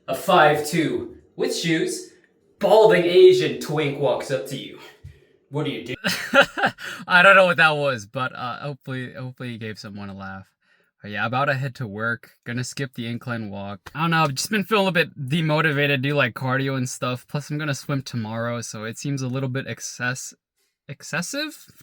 A 5'2" with shoes, balding Asian twink walks up to you. What do you do? I don't know what that was, but hopefully you gave someone a laugh. But yeah, about to head to work. Gonna skip the incline walk. I don't know, I've just been feeling a bit demotivated to do like cardio and stuff. Plus I'm gonna swim tomorrow, so it seems a little bit excessive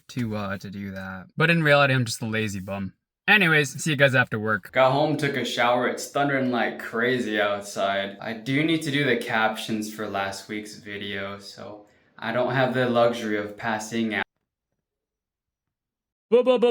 to do that. But in reality, I'm just a lazy bum. Anyways, see you guys after work. Got home, took a shower. It's thundering like crazy outside. I do need to do the captions for last week's video, so I don't have the luxury of passing out.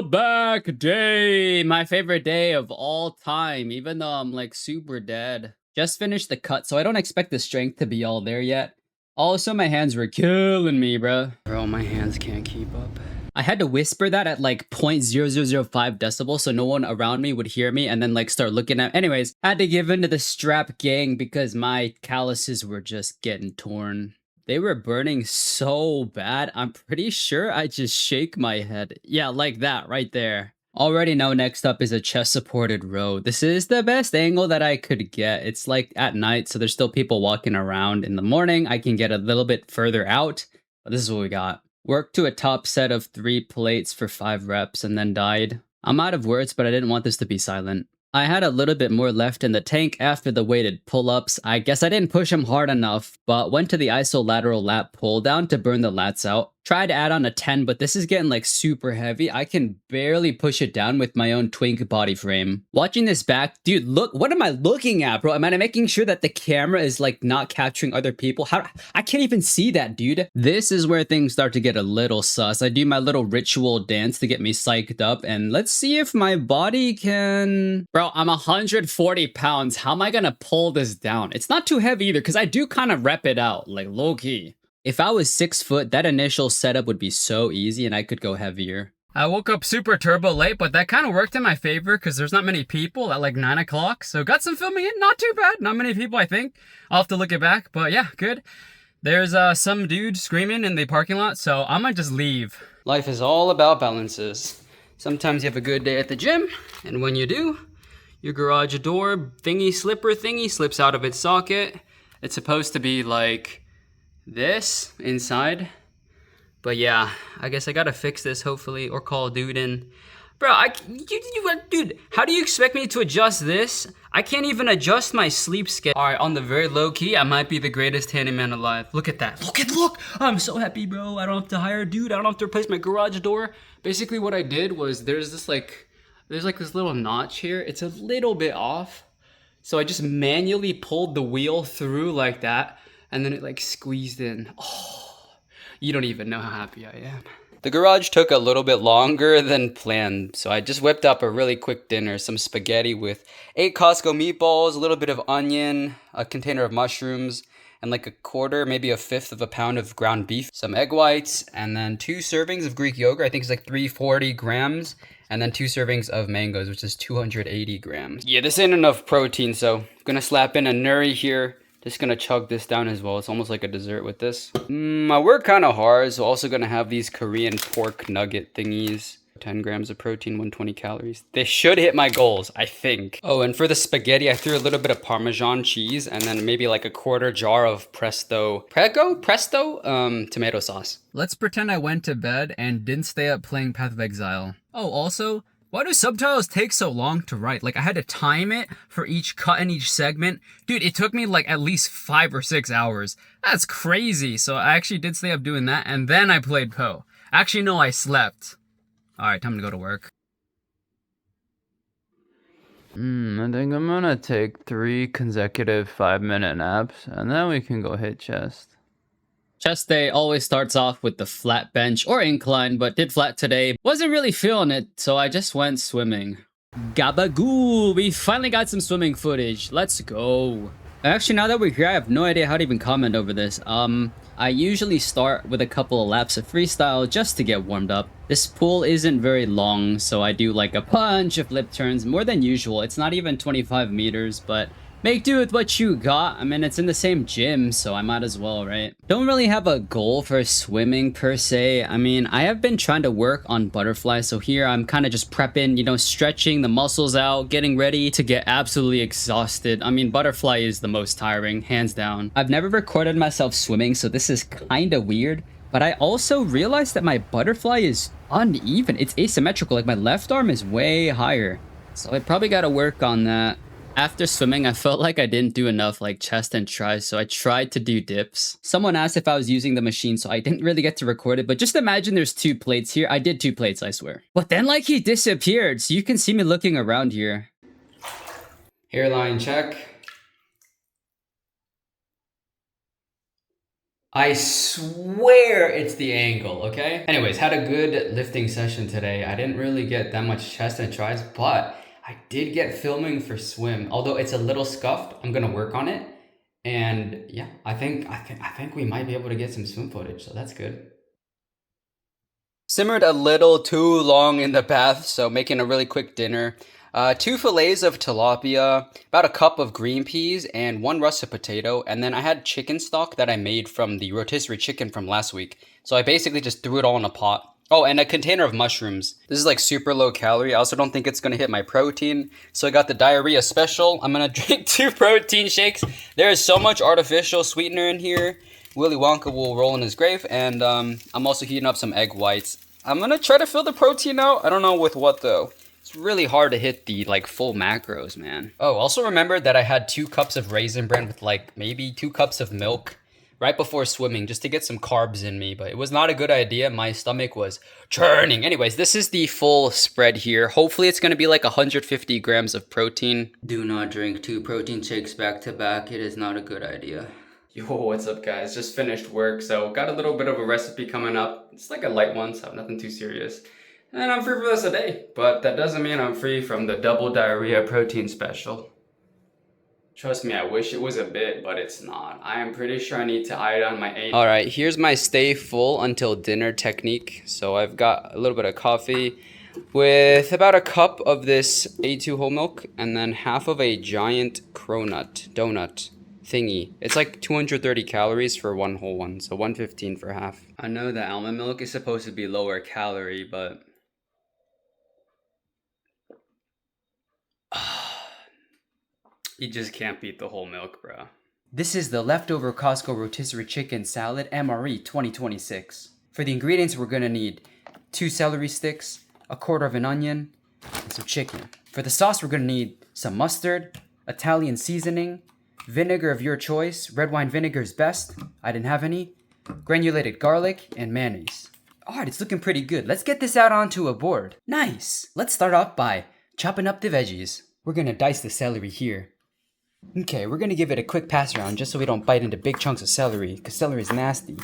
Back day! My favorite day of all time, even though I'm like super dead. Just finished the cut, so I don't expect the strength to be all there yet. Also, my hands were killing me, bro. Bro, my hands can't keep up. I had to whisper that at like 0.0005 decibels so no one around me would hear me and then like start looking at. Anyways, I had to give in to the strap gang because my calluses were just getting torn. They were burning so bad. I'm pretty sure I just shake my head. Yeah, like that right there. Already know next up is a chest supported row. This is the best angle that I could get. It's like at night, so there's still people walking around. In the morning, I can get a little bit further out, but this is what we got. Worked to a top set of 3 plates for 5 reps and then died. I'm out of words, but I didn't want this to be silent. I had a little bit more left in the tank after the weighted pull-ups. I guess I didn't push them hard enough, but went to the isolateral lat pull down to burn the lats out. Tried to add on a 10, but this is getting like super heavy. I can barely push it down with my own twink body frame. Watching this back, dude, look, what am I looking at, bro? Am I making sure that the camera is like not capturing other people? How? I can't even see that, dude. This is where things start to get a little sus. I do my little ritual dance to get me psyched up, and let's see if my body can... Bro, I'm 140 pounds. How am I gonna pull this down? It's not too heavy either, because I do kind of rep it out, like low-key. If I was 6 foot, that initial setup would be so easy and I could go heavier. I woke up super turbo late, but that kind of worked in my favor because there's not many people at like 9 o'clock. So got some filming in, not too bad. Not many people, I think. I'll have to look it back, but yeah, good. There's some dude screaming in the parking lot, so I might just leave. Life is all about balances. Sometimes you have a good day at the gym, and when you do, your garage door thingy slipper thingy slips out of its socket. It's supposed to be like this inside, but yeah, I guess I gotta fix this hopefully, or call a dude in. Bro, dude, how do you expect me to adjust this? I can't even adjust my sleep schedule. All right, on the very low key, I might be the greatest handyman alive. Look at that, look! I'm so happy, bro. I don't have to hire a dude. I don't have to replace my garage door. Basically what I did was there's this little notch here. It's a little bit off. So I just manually pulled the wheel through like that, and then it like squeezed in. Oh, you don't even know how happy I am. The garage took a little bit longer than planned, so I just whipped up a really quick dinner. Some spaghetti with 8 Costco meatballs, a little bit of onion, a container of mushrooms, and like a quarter, maybe a fifth of a pound of ground beef, some egg whites, and then 2 servings of Greek yogurt. I think it's like 340 grams. And then 2 servings of mangoes, which is 280 grams. Yeah, this ain't enough protein, so I'm gonna slap in a nuri here. Just gonna chug this down as well. It's almost like a dessert with this. I work kind of hard, so also gonna have these Korean pork nugget thingies. 10 grams of protein, 120 calories. They should hit my goals, I think. Oh, and for the spaghetti, I threw a little bit of Parmesan cheese and then maybe like a quarter jar of Presto tomato sauce. Let's pretend I went to bed and didn't stay up playing Path of Exile. Oh, also, why do subtitles take so long to write? Like, I had to time it for each cut in each segment. Dude, it took me like at least 5 or 6 hours. That's crazy. So I actually did stay up doing that, and then I played Poe. Actually, no, I slept. Alright, time to go to work. I think I'm gonna take 3 consecutive 5-minute naps, and then we can go hit chest. Chest day always starts off with the flat bench or incline, but did flat today. Wasn't really feeling it, so I just went swimming. Gabagoo! We finally got some swimming footage. Let's go. Actually, now that we're here, I have no idea how to even comment over this. I usually start with a couple of laps of freestyle just to get warmed up. This pool isn't very long, so I do like a bunch of flip turns, more than usual. It's not even 25 meters, but Make do with what you got. I mean, it's in the same gym, so I might as well, right? Don't really have a goal for swimming per se. I mean, I have been trying to work on butterfly, so here I'm kind of just prepping, you know, stretching the muscles out, getting ready to get absolutely exhausted. I mean, butterfly is the most tiring, hands down. I've never recorded myself swimming, so this is kind of weird. But I also realized that my butterfly is uneven. It's asymmetrical. Like, my left arm is way higher. So I probably got to work on that. After swimming, I felt like I didn't do enough like chest and tries, so I tried to do dips. Someone asked if I was using the machine, so I didn't really get to record it, but just imagine there's 2 plates here. I did 2 plates, I swear. But then like he disappeared, so you can see me looking around here. Hairline check. I swear it's the angle, okay? Anyways, had a good lifting session today. I didn't really get that much chest and tries, but I did get filming for swim. Although it's a little scuffed, I'm gonna work on it. And yeah, I think we might be able to get some swim footage, so that's good. Simmered a little too long in the bath, so making a really quick dinner. 2 fillets of tilapia, about a cup of green peas, and 1 russet potato. And then I had chicken stock that I made from the rotisserie chicken from last week. So I basically just threw it all in a pot. Oh, and a container of mushrooms. This is like super low calorie. I also don't think it's gonna hit my protein. So I got the diarrhea special. I'm gonna drink 2 protein shakes. There is so much artificial sweetener in here. Willy Wonka will roll in his grave. And I'm also heating up some egg whites. I'm gonna try to fill the protein out. I don't know with what though. It's really hard to hit the like full macros, man. Oh, also remember that I had 2 cups of raisin bran with like maybe 2 cups of milk right before swimming just to get some carbs in me, but it was not a good idea. My stomach was churning. Anyways, this is the full spread here. Hopefully it's gonna be like 150 grams of protein. Do not drink 2 protein shakes back to back. It is not a good idea. Yo, what's up guys? Just finished work, so got a little bit of a recipe coming up. It's like a light one, so nothing too serious. And I'm free for the rest of the day, but that doesn't mean I'm free from the double diarrhea protein special. Trust me, I wish it was a bit, but it's not. I am pretty sure I need to iodine my 8. All right, here's my stay full until dinner technique. So I've got a little bit of coffee with about a cup of this A2 whole milk and then half of a giant cronut donut thingy. It's like 230 calories for 1 whole one, so 115 for half. I know that almond milk is supposed to be lower calorie, but you just can't beat the whole milk, bro. This is the leftover Costco rotisserie chicken salad MRE 2026. For the ingredients, we're gonna need 2 celery sticks, a quarter of an onion, and some chicken. For the sauce, we're gonna need some mustard, Italian seasoning, vinegar of your choice. Red wine vinegar is best. I didn't have any. Granulated garlic and mayonnaise. Alright, it's looking pretty good. Let's get this out onto a board. Nice! Let's start off by chopping up the veggies. We're gonna dice the celery here. Okay, we're gonna give it a quick pass around just so we don't bite into big chunks of celery, because celery is nasty.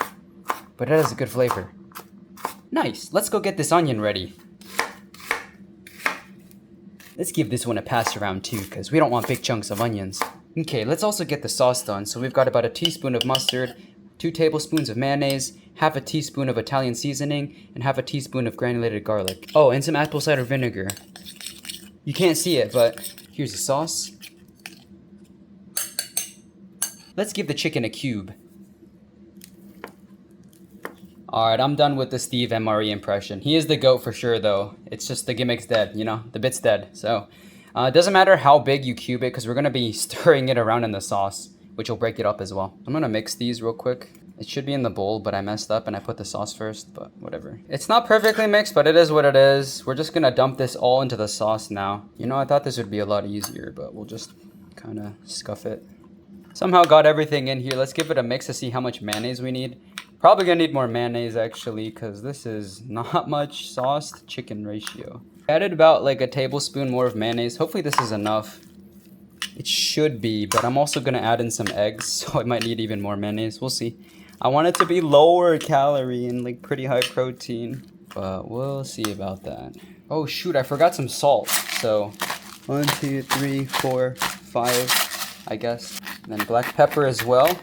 But it has a good flavor. Nice, let's go get this onion ready. Let's give this one a pass around too, because we don't want big chunks of onions. Okay, let's also get the sauce done. So we've got about a teaspoon of mustard, 2 tablespoons of mayonnaise, half a teaspoon of Italian seasoning, and half a teaspoon of granulated garlic. Oh, and some apple cider vinegar. You can't see it, but here's the sauce. Let's give the chicken a cube. Alright, I'm done with the Steve MRE impression. He is the GOAT for sure though. It's just the gimmick's dead, you know? The bit's dead. So, it doesn't matter how big you cube it because we're going to be stirring it around in the sauce, which will break it up as well. I'm going to mix these real quick. It should be in the bowl, but I messed up and I put the sauce first, but whatever. It's not perfectly mixed, but it is what it is. We're just going to dump this all into the sauce now. You know, I thought this would be a lot easier, but we'll just kind of scuff it. Somehow got everything in here. Let's give it a mix to see how much mayonnaise we need. Probably gonna need more mayonnaise actually, because this is not much sauce to chicken ratio. Added about like a tablespoon more of mayonnaise. Hopefully this is enough. It should be, but I'm also gonna add in some eggs, so I might need even more mayonnaise. We'll see. I want it to be lower calorie and like pretty high protein, but we'll see about that. Oh shoot, I forgot some salt. So 1, 2, 3, 4, 5. I guess. And then black pepper as well.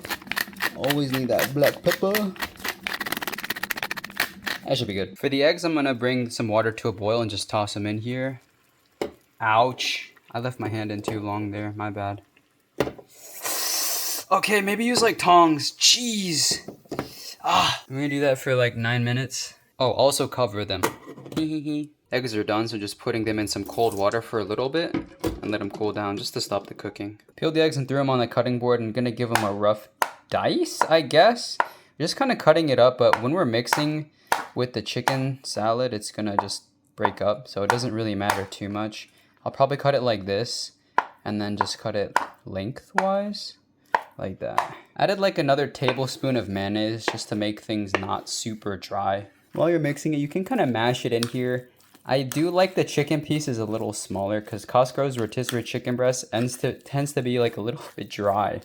Always need that black pepper. That should be good. For the eggs, I'm gonna bring some water to a boil and just toss them in here. Ouch. I left my hand in too long there, my bad. Okay, maybe use like tongs. Jeez. I'm gonna do that for like 9 minutes. Oh, also cover them. Eggs are done, so just putting them in some cold water for a little bit and let them cool down just to stop the cooking. Peeled the eggs and threw them on the cutting board. I'm gonna give them a rough dice, I guess. Just kind of cutting it up, but when we're mixing with the chicken salad, it's gonna just break up, so it doesn't really matter too much. I'll probably cut it like this and then just cut it lengthwise. Like that. Added like another tablespoon of mayonnaise just to make things not super dry. While you're mixing it, you can kind of mash it in here. I do like the chicken pieces a little smaller because Costco's rotisserie chicken breast tends to be like a little bit dry.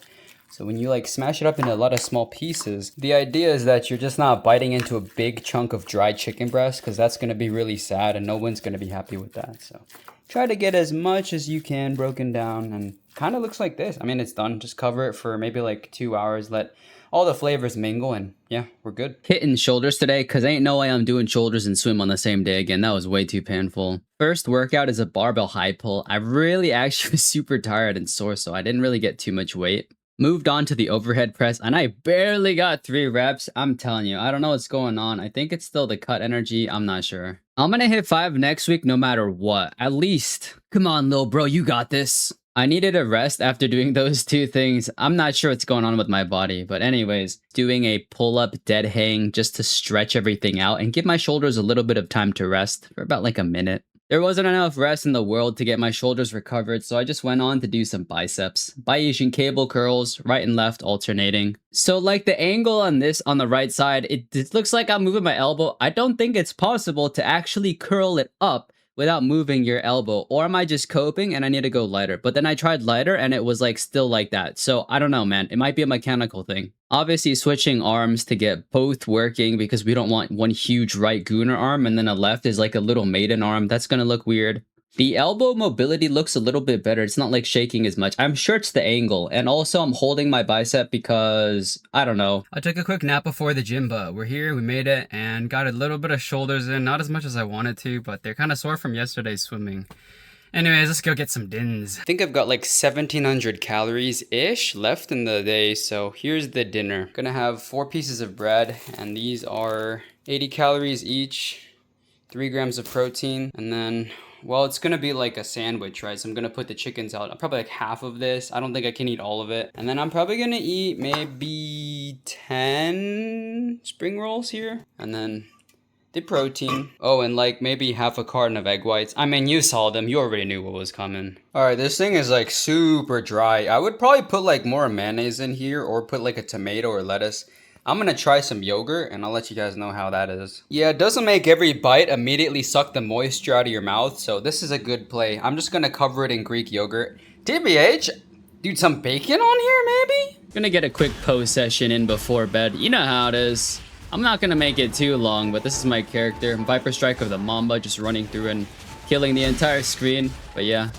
So when you like smash it up into a lot of small pieces, the idea is that you're just not biting into a big chunk of dried chicken breast because that's going to be really sad and no one's going to be happy with that. So try to get as much as you can broken down, and kind of looks like this. I mean, it's done. Just cover it for maybe like 2 hours. Let all the flavors mingle, and yeah, we're good. Hitting shoulders today, because ain't no way I'm doing shoulders and swim on the same day again. That was way too painful. First workout is a barbell high pull. I really actually was super tired and sore, so I didn't really get too much weight. Moved on to the overhead press, and I barely got 3 reps. I'm telling you, I don't know what's going on. I think it's still the cut energy. I'm not sure. I'm gonna hit 5 next week no matter what. At least. Come on, little bro, you got this. I needed a rest after doing those 2 things. I'm not sure what's going on with my body. But anyways, doing a pull-up dead hang just to stretch everything out and give my shoulders a little bit of time to rest for about like a minute. There wasn't enough rest in the world to get my shoulders recovered, so I just went on to do some biceps. Bayesian cable curls, right and left alternating. So like the angle on this on the right side, it looks like I'm moving my elbow. I don't think it's possible to actually curl it up without moving your elbow, or am I just coping and I need to go lighter? But then I tried lighter and it was like still like that. So I don't know, man. It might be a mechanical thing. Obviously switching arms to get both working because we don't want one huge right gooner arm and then a left is like a little maiden arm. That's gonna look weird. The elbow mobility looks a little bit better. It's not like shaking as much. I'm sure it's the angle. And also I'm holding my bicep because, I don't know. I took a quick nap before the gym, but we're here, we made it, and got a little bit of shoulders in. Not as much as I wanted to, but they're kind of sore from yesterday's swimming. Anyways, let's go get some dins. I think I've got like 1,700 calories-ish left in the day, so here's the dinner. Gonna have 4 pieces of bread, and these are 80 calories each, 3 grams of protein, and then, well, it's gonna be like a sandwich, right? So I'm gonna put the chickens out, probably like half of this. I don't think I can eat all of it. And then I'm probably gonna eat maybe 10 spring rolls here, and then the protein. Oh, and like maybe half a carton of egg whites. I mean, you saw them. You already knew what was coming. All right, this thing is like super dry. I would probably put like more mayonnaise in here or put like a tomato or lettuce. I'm gonna try some yogurt and I'll let you guys know how that is. Yeah, it doesn't make every bite immediately suck the moisture out of your mouth, so this is a good play. I'm just gonna cover it in Greek yogurt. TBH, dude, some bacon on here maybe? Gonna get a quick pose session in before bed. You know how it is. I'm not gonna make it too long, but this is my character. Viper Strike of the Mamba, just running through and killing the entire screen. But yeah,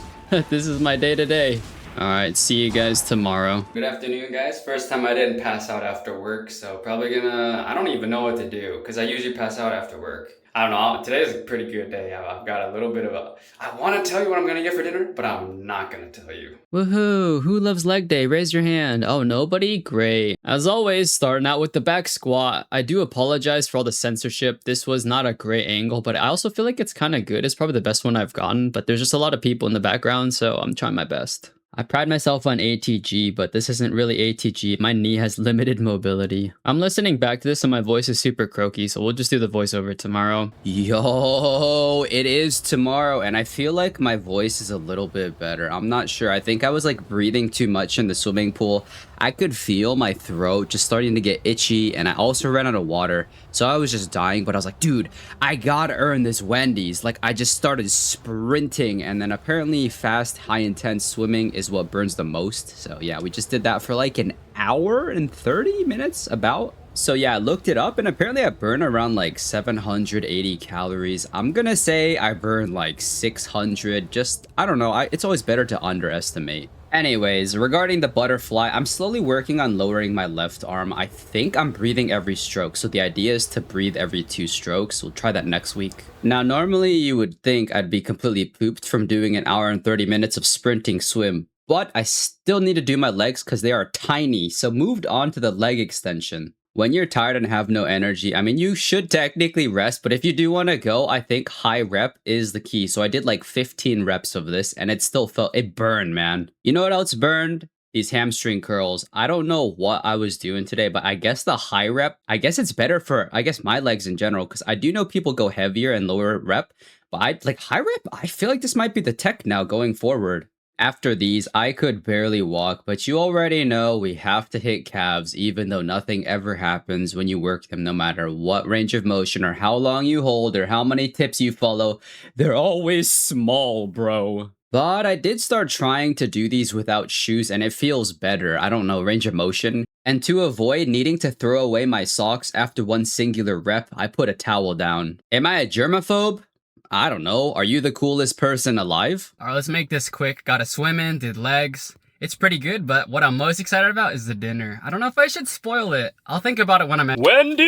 this is my day-to-day. Alright, see you guys tomorrow. Good afternoon, guys. First time I didn't pass out after work, so probably gonna... I don't even know what to do, because I usually pass out after work. I don't know, today's a pretty good day. I've got a little bit of a... I want to tell you what I'm gonna get for dinner, but I'm not gonna tell you. Woohoo! Who loves leg day? Raise your hand. Oh, nobody? Great. As always, starting out with the back squat. I do apologize for all the censorship. This was not a great angle, but I also feel like it's kind of good. It's probably the best one I've gotten, but there's just a lot of people in the background, so I'm trying my best. I pride myself on ATG, but this isn't really ATG. My knee has limited mobility. I'm listening back to this and my voice is super croaky, so we'll just do the voiceover tomorrow. Yo, it is tomorrow, and I feel like my voice is a little bit better. I'm not sure. I think I was like breathing too much in the swimming pool. I could feel my throat just starting to get itchy, and I also ran out of water, so I was just dying. But I was like, dude, I gotta earn this Wendy's. Like, I just started sprinting, and then apparently fast, high intense swimming is what burns the most. So yeah, we just did that for like an hour and 30 minutes about. So yeah, I looked it up, and apparently I burn around like 780 calories. I'm gonna say I burn like 600. Just, I don't know. It's always better to underestimate. Anyways, regarding the butterfly, I'm slowly working on lowering my left arm. I think I'm breathing every stroke, so the idea is to breathe every 2 strokes. We'll try that next week. Now, normally you would think I'd be completely pooped from doing an hour and 30 minutes of sprinting swim, But I still need to do my legs because they are tiny. So moved on to the leg extension. When you're tired and have no energy, I mean, you should technically rest, but if you do want to go, I think high rep is the key. So I did like 15 reps of this and it still it burned, man. You know what else burned? These hamstring curls. I don't know what I was doing today, but I guess the high rep, I guess it's better for, I guess, my legs in general, because I do know people go heavier and lower rep, but I like high rep. I feel like this might be the tech now going forward. After these, I could barely walk, but you already know we have to hit calves even though nothing ever happens when you work them, no matter what range of motion or how long you hold or how many tips you follow. They're always small, bro. But I did start trying to do these without shoes and it feels better. I don't know, range of motion. And to avoid needing to throw away my socks after one singular rep, I put a towel down. Am I a germaphobe? I don't know. Are you the coolest person alive? All right, let's make this quick. Got to swim in, did legs. It's pretty good, but what I'm most excited about is the dinner. I don't know if I should spoil it. I'll think about it when I'm at Wendy!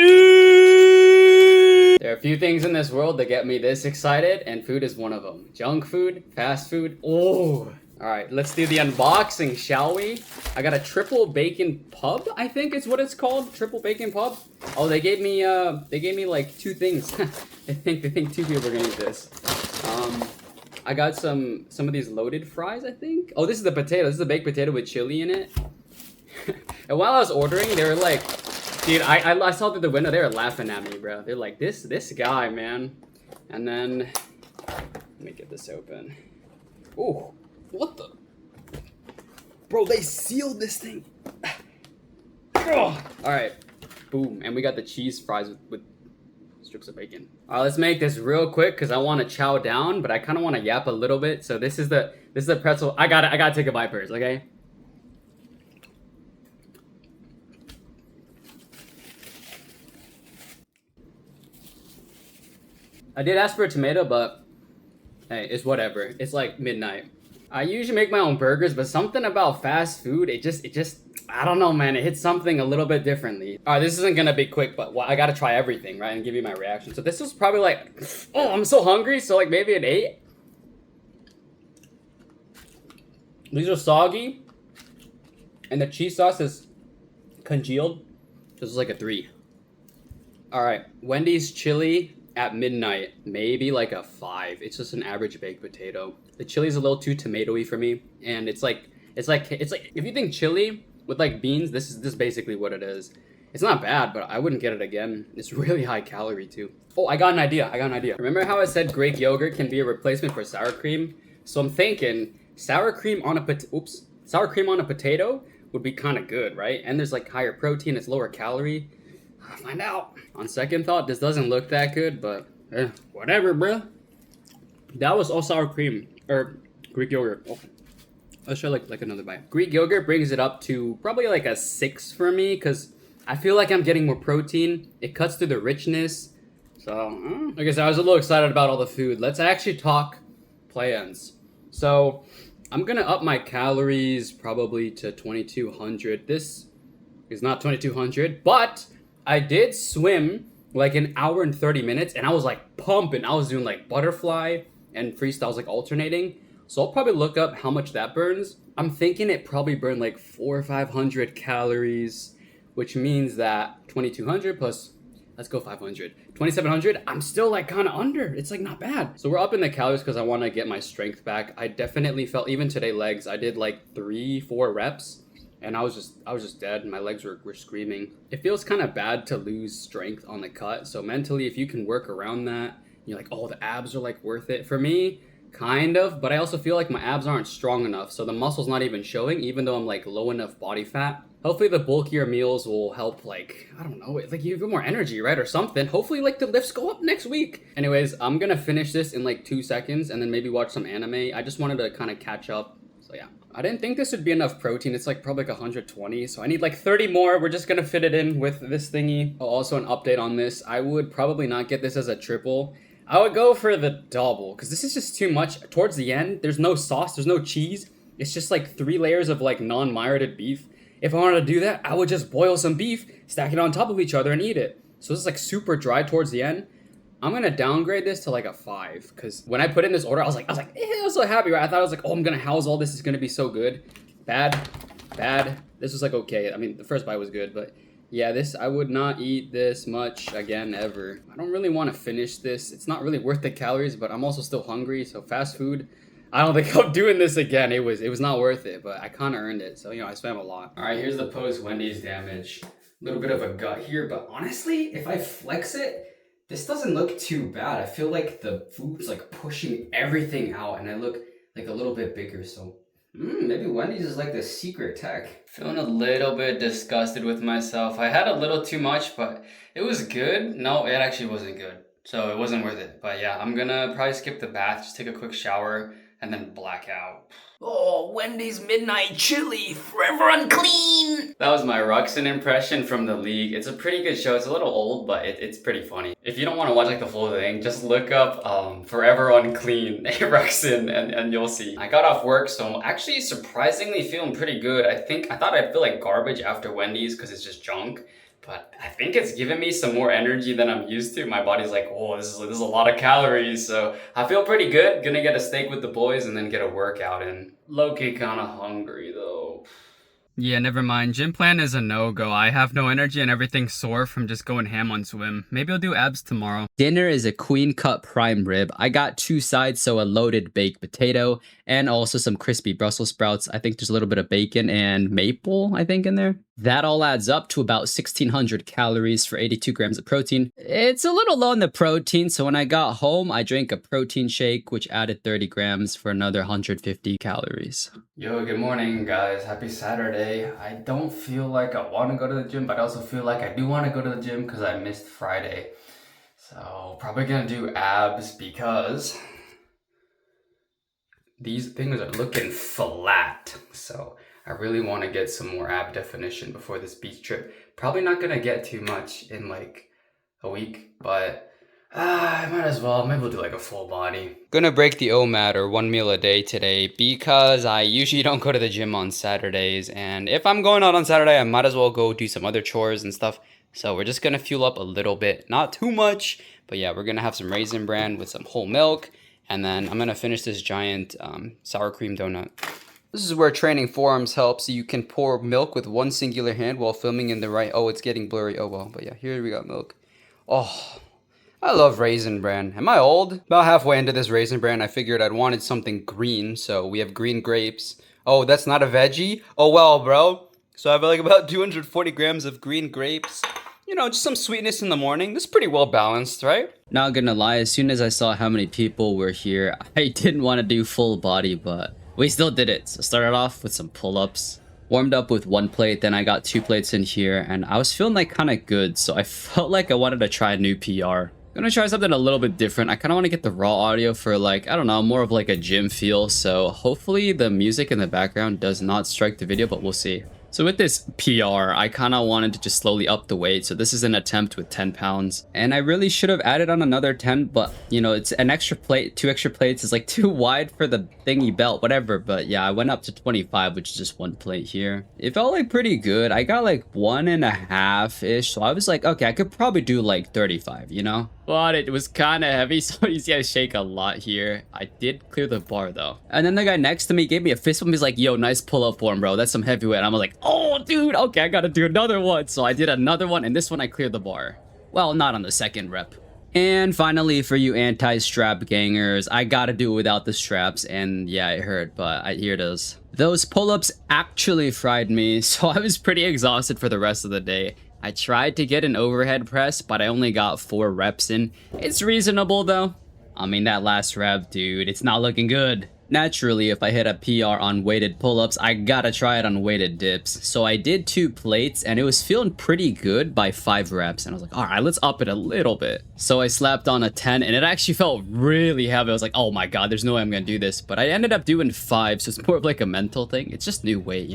There are a few things in this world that get me this excited, and food is one of them. Junk food, fast food. Oh! All right, let's do the unboxing, shall we? I got a triple bacon pub, I think is what it's called. Triple bacon pub. Oh, they gave me like 2 things. I think 2 people are gonna eat this. I got some of these loaded fries, I think. Oh, this is the potato. This is the baked potato with chili in it. And while I was ordering, they were like, dude, I saw through the window, they were laughing at me, bro. They're like, this guy, man. And then, let me get this open. Ooh. What the? Bro, they sealed this thing. Alright. Boom. And we got the cheese fries with strips of bacon. Alright, let's make this real quick because I want to chow down, but I kind of want to yap a little bit. So this is the pretzel. I gotta take a bite first, okay? I did ask for a tomato, but hey, it's whatever. It's like midnight. I usually make my own burgers, but something about fast food, it just, I don't know, man. It hits something a little bit differently. All right, this isn't gonna be quick, but I gotta try everything, right, and give you my reaction. So this was probably like, oh, I'm so hungry, so like maybe an 8. These are soggy, and the cheese sauce is congealed. This is like a 3. All right, Wendy's chili at midnight, maybe like a 5. It's just an average baked potato. The chili's a little too tomatoey for me, and it's like if you think chili with like beans, this is basically what it is. It's not bad, but I wouldn't get it again. It's really high calorie too. Oh, I got an idea. Remember how I said Greek yogurt can be a replacement for sour cream? So I'm thinking sour cream on a potato would be kind of good, right? And there's like higher protein, it's lower calorie. I'll find out. On second thought, this doesn't look that good, but whatever, bruh. That was all sour cream or Greek yogurt. Oh. Let's try like another bite. Greek yogurt brings it up to probably like a 6 for me because I feel like I'm getting more protein. It cuts through the richness. So, like I said, I was a little excited about all the food. Let's actually talk plans. So, I'm gonna up my calories probably to 2,200. This is not 2,200, but I did swim like an hour and 30 minutes and I was like pumping. I was doing like butterfly and freestyles like alternating. So I'll probably look up how much that burns. I'm thinking it probably burned like 400 or 500 calories, which means that 2,200 plus, let's go 500. 2,700, I'm still like kind of under. It's like not bad. So we're up in the calories because I want to get my strength back. I definitely felt, even today legs, I did like 3-4 reps and I was just dead. My legs were screaming. It feels kind of bad to lose strength on the cut. So mentally, if you can work around that, you're like, oh, the abs are like worth it. For me, kind of, but I also feel like my abs aren't strong enough. So the muscle's not even showing, even though I'm like low enough body fat. Hopefully the bulkier meals will help, like, I don't know, like you get more energy, right? Or something. Hopefully like the lifts go up next week. Anyways, I'm gonna finish this in like 2 seconds and then maybe watch some anime. I just wanted to kind of catch up. So yeah. I didn't think this would be enough protein. It's like probably like 120. So I need like 30 more. We're just gonna fit it in with this thingy. Oh, also an update on this. I would probably not get this as a triple. I would go for the double because this is just too much. Towards the end, there's no sauce, there's no cheese. It's just like 3 layers of like non-myrited beef. If I wanted to do that, I would just boil some beef, stack it on top of each other and eat it. So this is like super dry towards the end. I'm gonna downgrade this to like a 5 because when I put in this order, I was like, I was so happy, right? I thought I was like, oh, I'm gonna house all this. It's gonna be so good. Bad, bad. This was like okay. I mean, the first bite was good, but yeah, this I would not eat this much again ever. I don't really want to finish this. It's not really worth the calories, but I'm also still hungry. So fast food, I don't think I'm doing this again. It was not worth it, but I kind of earned it. So I spam a lot. All right, here's the post Wendy's damage. A little bit of a gut here, but honestly, if I flex it, this doesn't look too bad. I feel like the food's like pushing everything out, and I look like a little bit bigger. So maybe Wendy's is like the secret tech. Feeling a little bit disgusted with myself. I had a little too much, but it was good. No, it actually wasn't good. So it wasn't worth it. But yeah, I'm gonna probably skip the bath, just take a quick shower, and then black out. Oh, Wendy's Midnight Chili, forever unclean! That was my Ruxin impression from the league. It's a pretty good show. It's a little old, but it's pretty funny. If you don't want to watch like the full thing, just look up Forever Unclean Ruxin and you'll see. I got off work, so I'm actually surprisingly feeling pretty good. I thought I'd feel like garbage after Wendy's because it's just junk. But I think it's giving me some more energy than I'm used to. My body's like, oh, this is a lot of calories. So I feel pretty good. Gonna get a steak with the boys and then get a workout in. Low-key kind of hungry though. Yeah, never mind. Gym plan is a no-go. I have no energy and everything's sore from just going ham on swim. Maybe I'll do abs tomorrow. Dinner is a queen cut prime rib. I got 2 sides, so a loaded baked potato and also some crispy Brussels sprouts. I think there's a little bit of bacon and maple, I think, in there. That all adds up to about 1,600 calories for 82 grams of protein. It's a little low in the protein, so when I got home, I drank a protein shake, which added 30 grams for another 150 calories. Yo, good morning, guys. Happy Saturday. I don't feel like I want to go to the gym, but I also feel like I do want to go to the gym because I missed Friday. So, probably gonna do abs because these things are looking flat. So, I really want to get some more ab definition before this beach trip. Probably not gonna get too much in like a week, but I might as well. Maybe we'll do like a full body. Gonna break the OMAD or 1 meal a day today because I usually don't go to the gym on Saturdays. And if I'm going out on Saturday, I might as well go do some other chores and stuff. So we're just gonna fuel up a little bit, not too much, but yeah, we're gonna have some Raisin Bran with some whole milk. And then I'm gonna finish this giant sour cream donut. This is where training forearms helps. You can pour milk with one singular hand while filming in the right. Oh, it's getting blurry. Oh well, but yeah, here we got milk. Oh, I love Raisin Bran. Am I old? About halfway into this Raisin Bran, I figured I'd wanted something green, so we have green grapes. Oh, that's not a veggie? Oh well, bro. So I have like about 240 grams of green grapes. Just some sweetness in the morning. This is pretty well balanced, right? Not gonna lie, as soon as I saw how many people were here, I didn't want to do full body, but we still did it. So started off with some pull-ups. Warmed up with 1 plate, then I got 2 plates in here, and I was feeling like kind of good, so I felt like I wanted to try a new PR. Gonna try something a little bit different. I kind of want to get the raw audio for like, I don't know, more of like a gym feel, so hopefully the music in the background does not strike the video, but we'll see. So with this PR, I kind of wanted to just slowly up the weight. So this is an attempt with 10 pounds. And I really should have added on another 10, but it's an extra plate. 2 extra plates is like too wide for the thingy belt, whatever. But yeah, I went up to 25, which is just 1 plate here. It felt like pretty good. I got like 1.5-ish. So I was like, okay, I could probably do like 35, But it was kind of heavy, so you see I shake a lot here. I did clear the bar though. And then the guy next to me gave me a fist bump. He's like, yo, nice pull-up form, bro. That's some heavyweight. And I'm like, oh, dude, okay, I gotta do another one. So I did another one, and this one I cleared the bar. Well, not on the second rep. And finally, for you anti-strap gangers, I gotta do it without the straps. And yeah, it hurt, but here it is. Those pull-ups actually fried me, so I was pretty exhausted for the rest of the day. I tried to get an overhead press, but I only got 4 reps in. It's reasonable though. I mean, that last rep, dude, it's not looking good. Naturally, if I hit a PR on weighted pull-ups, I gotta try it on weighted dips. So I did 2 plates, and it was feeling pretty good by 5 reps. And I was like, all right, let's up it a little bit. So I slapped on a 10, and it actually felt really heavy. I was like, oh my god, there's no way I'm gonna do this. But I ended up doing 5, so it's more of like a mental thing. It's just new weight,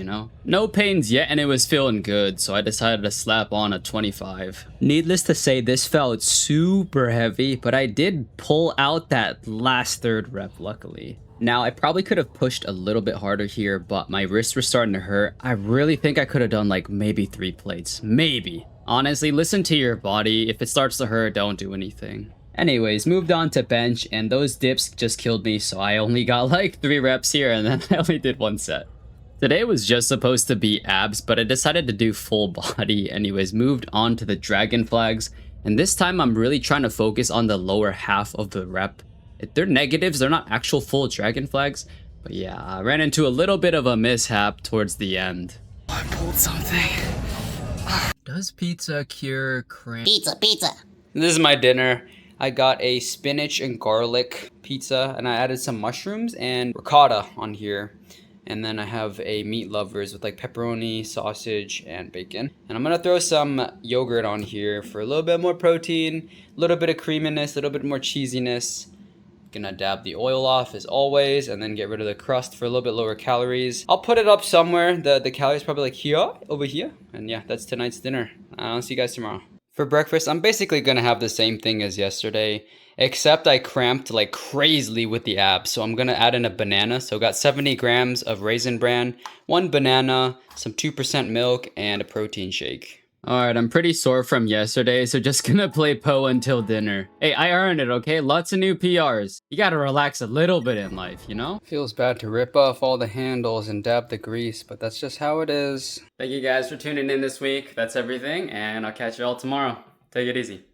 No pains yet, and it was feeling good. So I decided to slap on a 25. Needless to say, this felt super heavy, but I did pull out that last 3rd rep, luckily. Now, I probably could have pushed a little bit harder here, but my wrists were starting to hurt. I really think I could have done like maybe 3 plates. Maybe. Honestly, listen to your body. If it starts to hurt, don't do anything. Anyways, moved on to bench, and those dips just killed me, so I only got like 3 reps here, and then I only did 1 set. Today was just supposed to be abs, but I decided to do full body. Anyways, moved on to the dragon flags, and this time I'm really trying to focus on the lower half of the rep. They're negatives, they're not actual full dragon flags, but yeah, I ran into a little bit of a mishap towards the end. I pulled something. Does pizza cure cramp? Pizza. This is my dinner. I got a spinach and garlic pizza, and I added some mushrooms and ricotta on here. And then I have a meat lovers with like pepperoni, sausage, and bacon. And I'm gonna throw some yogurt on here for a little bit more protein, a little bit of creaminess, a little bit more cheesiness. Gonna dab the oil off as always, and then get rid of the crust for a little bit lower calories. I'll put it up somewhere. The calories probably like here, over here. And yeah, that's tonight's dinner. I'll see you guys tomorrow. For breakfast, I'm basically gonna have the same thing as yesterday, except I cramped like crazily with the abs. So I'm gonna add in a banana. So got 70 grams of Raisin Bran, 1 banana, some 2% milk, and a protein shake. Alright, I'm pretty sore from yesterday, so just gonna play Poe until dinner. Hey, I earned it, okay? Lots of new PRs. You gotta relax a little bit in life, you know? Feels bad to rip off all the handles and dab the grease, but that's just how it is. Thank you guys for tuning in this week. That's everything, and I'll catch you all tomorrow. Take it easy.